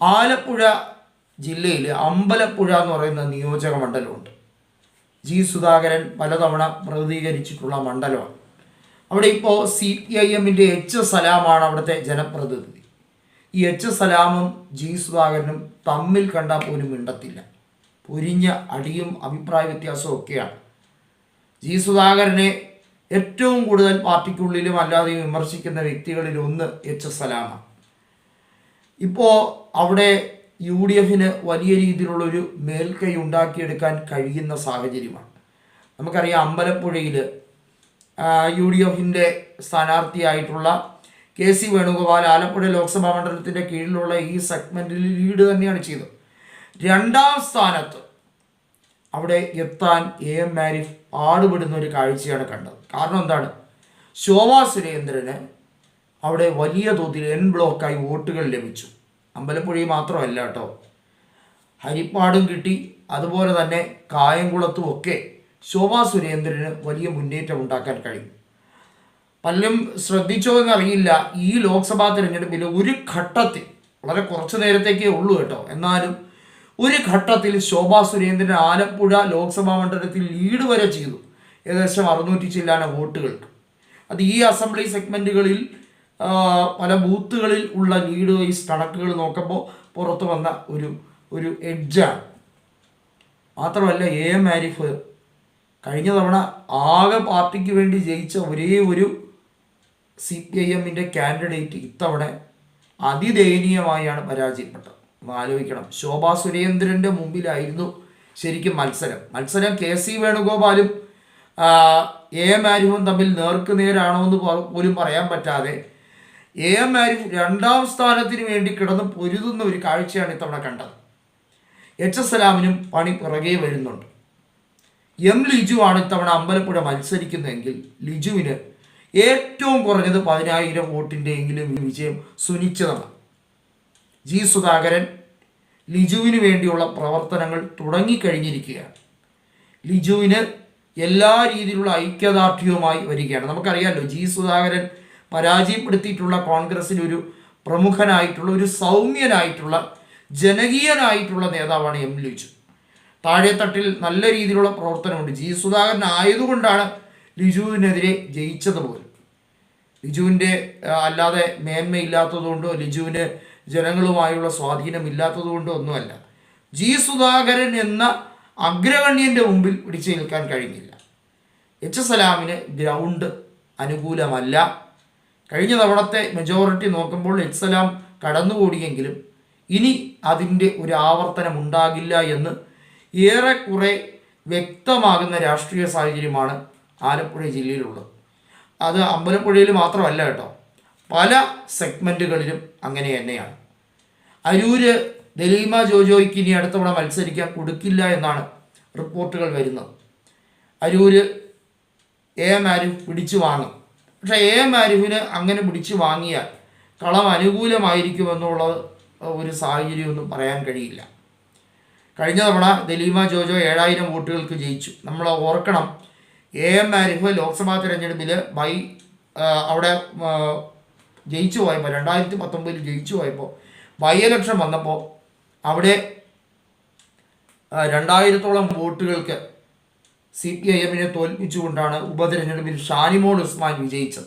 ആലപ്പുഴ ജില്ലയിൽ അമ്പലപ്പുഴ എന്ന് പറയുന്ന നിയോജക മണ്ഡലമുണ്ട്. ജി സുധാകരൻ പലതവണ പ്രതിനിധീകരിച്ചിട്ടുള്ള മണ്ഡലമാണ്. അവിടെ ഇപ്പോൾ CPIM-ൻ്റെ എച്ച് സലാമാണ് അവിടുത്തെ ജനപ്രതിനിധി. ഈ എച്ച് സലാമും ജി സുധാകരനും തമ്മിൽ കണ്ടാൽ പോലും മിണ്ടത്തില്ല. പൊരിഞ്ഞ അടിയും അഭിപ്രായ വ്യത്യാസവും ഒക്കെയാണ്. ജി സുധാകരനെ ഏറ്റവും കൂടുതൽ പാർട്ടിക്കുള്ളിലും അല്ലാതെയും വിമർശിക്കുന്ന വ്യക്തികളിൽ ഒന്ന് എച്ച് സലാമാണ്. ഇപ്പോൾ അവിടെ UDF-ന് വലിയ രീതിയിലുള്ളൊരു മേൽക്കൈ ഉണ്ടാക്കിയെടുക്കാൻ കഴിയുന്ന സാഹചര്യമാണ്. നമുക്കറിയാം, അമ്പലപ്പുഴയിൽ UDF-ൻ്റെ സ്ഥാനാർത്ഥിയായിട്ടുള്ള KC വേണുഗോപാൽ ആലപ്പുഴ ലോക്സഭാ മണ്ഡലത്തിൻ്റെ കീഴിലുള്ള ഈ സെഗ്മെൻറ്റിൽ ലീഡ് തന്നെയാണ് ചെയ്തത്. രണ്ടാം സ്ഥാനത്ത് അവിടെ എത്താൻ AM ആരിഫ് പാടുപെടുന്ന ഒരു കാഴ്ചയാണ് കണ്ടത്. കാരണം എന്താണ്? ശോഭാ സുരേന്ദ്രന് അവിടെ വലിയ തോതിൽ N ബ്ലോക്കായി വോട്ടുകൾ ലഭിച്ചു. അമ്പലപ്പുഴയിൽ മാത്രമല്ല കേട്ടോ, ഹരിപ്പാടും കിട്ടി, അതുപോലെ തന്നെ കായംകുളത്തും ഒക്കെ ശോഭാ സുരേന്ദ്രന് വലിയ മുന്നേറ്റം ഉണ്ടാക്കാൻ കഴിയും. പലരും ശ്രദ്ധിച്ചോ എന്നറിയില്ല, ഈ ലോക്സഭാ തിരഞ്ഞെടുപ്പിൽ ഒരു ഘട്ടത്തിൽ, വളരെ കുറച്ച് നേരത്തേക്കേ ഉള്ളൂ കേട്ടോ, എന്നാലും ഒരു ഘട്ടത്തിൽ ശോഭാ സുരേന്ദ്രൻ ആലപ്പുഴ ലോക്സഭാ മണ്ഡലത്തിൽ ലീഡ് വരെ ചെയ്തു, ഏകദേശം 600 ചില്ലാന വോട്ടുകൾക്ക്. അത് ഈ അസംബ്ലി സെഗ്മെൻറ്റുകളിൽ പല ബൂത്തുകളിൽ ഉള്ള ലീഡ് വൈസ് കണക്കുകൾ നോക്കുമ്പോൾ പുറത്തു വന്ന ഒരു എഡ്ജാണ്. മാത്രമല്ല, AM ആരിഫ് കഴിഞ്ഞ തവണ ആകെ പാർട്ടിക്ക് വേണ്ടി ജയിച്ച ഒരേ ഒരു CPIM-ൻ്റെ കാൻഡിഡേറ്റ് ഇത്തവണ അതിദയനീയമായാണ് പരാജയപ്പെട്ടത്. ആലോചിക്കണം, ശോഭാ സുരേന്ദ്രൻ്റെ മുമ്പിലായിരുന്നു ശരിക്കും മത്സരം. KC വേണുഗോപാലും AM ആരിഫും തമ്മിൽ നേർക്കുനേരാണോ എന്ന് പോലും പറയാൻ പറ്റാതെ AM ആരിഫ് രണ്ടാം സ്ഥാനത്തിന് വേണ്ടി കിടന്ന് പൊരുതുന്ന ഒരു കാഴ്ചയാണ് ഇത്തവണ കണ്ടത്. എച്ച് സലാമിനും പണി പിറകെ വരുന്നുണ്ട്. ലിജു ആണ് ഇത്തവണ അമ്പലപ്പുഴ മത്സരിക്കുന്നതെങ്കിൽ ലിജുവിന് ഏറ്റവും കുറഞ്ഞത് 10,000 വോട്ടിൻ്റെ എങ്കിലും വിജയം സുനിശ്ചിതമാണ്. ജി സുധാകരൻ ലിജുവിന് വേണ്ടിയുള്ള പ്രവർത്തനങ്ങൾ തുടങ്ങിക്കഴിഞ്ഞിരിക്കുകയാണ്. ലിജുവിന് എല്ലാ രീതിയിലുള്ള ഐക്യദാർഢ്യവുമായി വരികയാണ്. നമുക്കറിയാമല്ലോ, ജി സുധാകരൻ പരാജയപ്പെടുത്തിയിട്ടുള്ള കോൺഗ്രസിലൊരു പ്രമുഖനായിട്ടുള്ള, ഒരു സൗമ്യനായിട്ടുള്ള, ജനകീയനായിട്ടുള്ള നേതാവാണ് ലിജു. താഴെത്തട്ടിൽ നല്ല രീതിയിലുള്ള പ്രവർത്തനമുണ്ട്. ജി സുധാകരൻ ആയതുകൊണ്ടാണ് ലിജുവിനെതിരെ ജയിച്ചത് പോലും. ലിജുവിൻ്റെ അല്ലാതെ മേന്മയില്ലാത്തതുകൊണ്ടോ ലിജുവിന് ജനങ്ങളുമായുള്ള സ്വാധീനമില്ലാത്തതുകൊണ്ടോ ഒന്നുമല്ല. ജി സുധാകരൻ എന്ന അഗ്രഗണ്യൻ്റെ മുമ്പിൽ പിടിച്ചു നിൽക്കാൻ കഴിഞ്ഞില്ല. എച്ച് സലാമിന് ഗ്രൗണ്ട് അനുകൂലമല്ല. കഴിഞ്ഞ തവണത്തെ മെജോറിറ്റി നോക്കുമ്പോൾ എച്ച് സലാം കടന്നുകൂടിയെങ്കിലും ഇനി അതിൻ്റെ ഒരു ആവർത്തനം ഉണ്ടാകില്ല എന്ന് ഏറെക്കുറെ വ്യക്തമാകുന്ന രാഷ്ട്രീയ സാഹചര്യമാണ് ആലപ്പുഴ ജില്ലയിലുള്ളത്. അത് അമ്പലപ്പുഴയിൽ മാത്രമല്ല കേട്ടോ, പല സെഗ്മെൻറ്റുകളിലും അങ്ങനെ തന്നെയാണ്. അരൂര് ദലീമ ജോജോയ്ക്ക് ഇനി അടുത്ത തവണ മത്സരിക്കാൻ കൊടുക്കില്ല എന്നാണ് റിപ്പോർട്ടുകൾ വരുന്നത്. അരൂര് AM ആരിഫ് പിടിച്ചു വാങ്ങും. പക്ഷേ AM ആരിഫിന് അങ്ങനെ പിടിച്ചു വാങ്ങിയാൽ കളം അനുകൂലമായിരിക്കുമെന്നുള്ളത് ഒരു സാഹചര്യമൊന്നും പറയാൻ കഴിയില്ല. കഴിഞ്ഞ തവണ ദലീമ ജോജോ 7,000 വോട്ടുകൾക്ക് ജയിച്ചു. നമ്മൾ ഓർക്കണം, AM ആരിഫ് ലോക്സഭാ തിരഞ്ഞെടുപ്പിൽ അവിടെ ജയിച്ചു പോയപ്പോൾ 2019 ജയിച്ചു പോയപ്പോൾ ബൈ ഇലക്ഷൻ വന്നപ്പോൾ അവിടെ 2,000-ഓളം വോട്ടുകൾക്ക് CPIM-നെ തോൽപ്പിച്ചുകൊണ്ടാണ് ഉപതിരഞ്ഞെടുപ്പിൽ ഷാനിമോൾ ഉസ്മാൻ വിജയിച്ചത്.